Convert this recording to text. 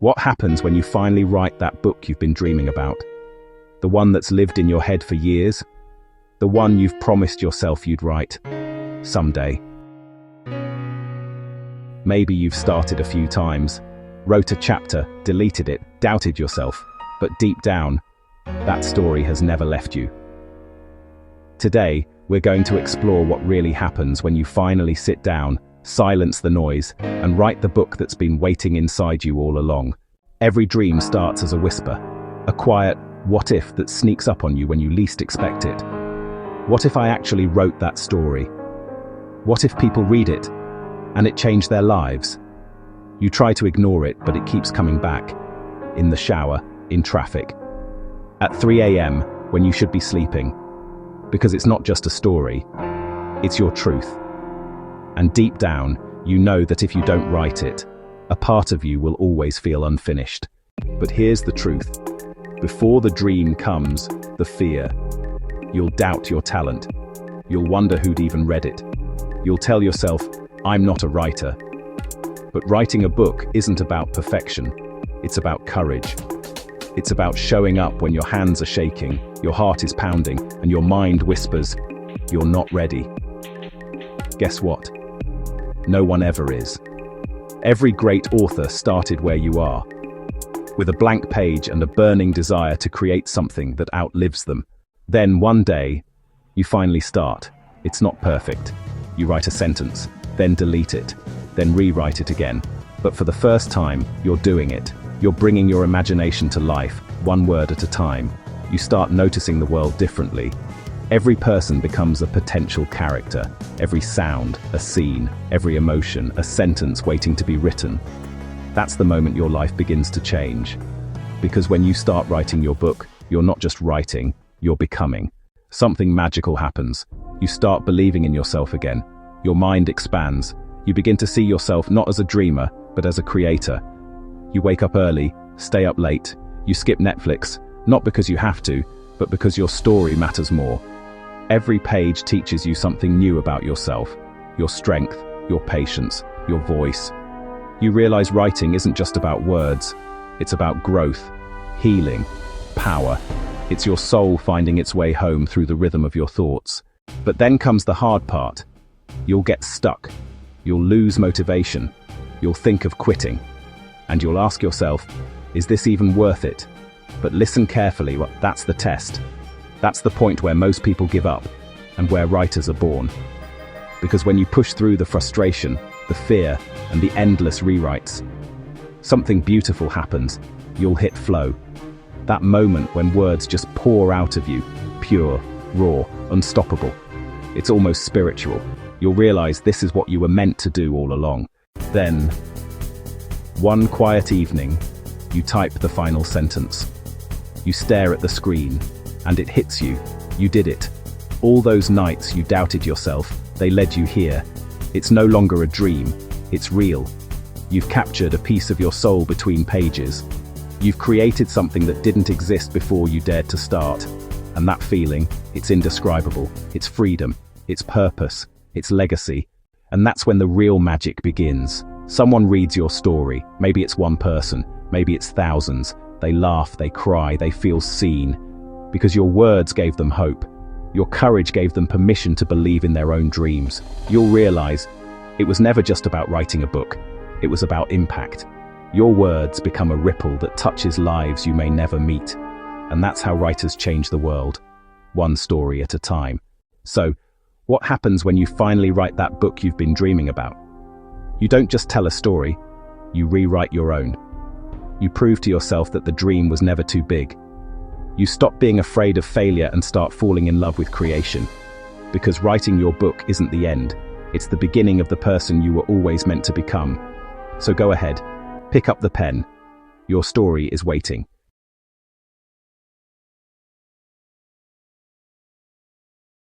What happens when you finally write that book you've been dreaming about? The one that's lived in your head for years? The one you've promised yourself you'd write someday? Maybe you've started a few times, wrote a chapter, deleted it, doubted yourself, but deep down, that story has never left you. Today, we're going to explore what really happens when you finally sit down, silence the noise, and write the book that's been waiting inside you all along. Every dream starts as a whisper, a quiet what if that sneaks up on you when you least expect it. What if I actually wrote that story? What if people read it, and it changed their lives? You try to ignore it, but it keeps coming back. In the shower, in traffic, at 3 a.m. when you should be sleeping. Because it's not just a story, it's your truth. And deep down, you know that if you don't write it, a part of you will always feel unfinished. But here's the truth. Before the dream comes, the fear. You'll doubt your talent. You'll wonder who'd even read it. You'll tell yourself, I'm not a writer. But writing a book isn't about perfection. It's about courage. It's about showing up when your hands are shaking, your heart is pounding, and your mind whispers, you're not ready. Guess what? No one ever is. Every great author started where you are, with a blank page and a burning desire to create something that outlives them. Then one day, you finally start. It's not perfect. You write a sentence, then delete it, then rewrite it again. But for the first time, you're doing it. You're bringing your imagination to life, one word at a time. You start noticing the world differently. Every person becomes a potential character. Every sound, a scene. Every emotion, a sentence waiting to be written. That's the moment your life begins to change. Because when you start writing your book, you're not just writing, you're becoming. Something magical happens. You start believing in yourself again. Your mind expands. You begin to see yourself not as a dreamer, but as a creator. You wake up early, stay up late. You skip Netflix, not because you have to, but because your story matters more. Every page teaches you something new about yourself, your strength, your patience, your voice. You realize writing isn't just about words. It's about growth, healing, power. It's your soul finding its way home through the rhythm of your thoughts. But then comes the hard part. You'll get stuck. You'll lose motivation. You'll think of quitting. And you'll ask yourself, is this even worth it? But listen carefully, that's the test. That's the point where most people give up, and where writers are born. Because when you push through the frustration, the fear, and the endless rewrites, something beautiful happens. You'll hit flow. That moment when words just pour out of you, pure, raw, unstoppable. It's almost spiritual. You'll realize this is what you were meant to do all along. Then, one quiet evening, you type the final sentence. You stare at the screen, and it hits you. You did it. All those nights you doubted yourself, they led you here. It's no longer a dream, it's real. You've captured a piece of your soul between pages. You've created something that didn't exist before you dared to start. And that feeling, it's indescribable. It's freedom, it's purpose, it's legacy. And that's when the real magic begins. Someone reads your story. Maybe it's one person, maybe it's thousands. They laugh, they cry, they feel seen. Because your words gave them hope. Your courage gave them permission to believe in their own dreams. You'll realize it was never just about writing a book. It was about impact. Your words become a ripple that touches lives you may never meet. And that's how writers change the world, one story at a time. So, what happens when you finally write that book you've been dreaming about? You don't just tell a story, you rewrite your own. You prove to yourself that the dream was never too big. You stop being afraid of failure and start falling in love with creation. Because writing your book isn't the end, it's the beginning of the person you were always meant to become. So go ahead, pick up the pen. Your story is waiting.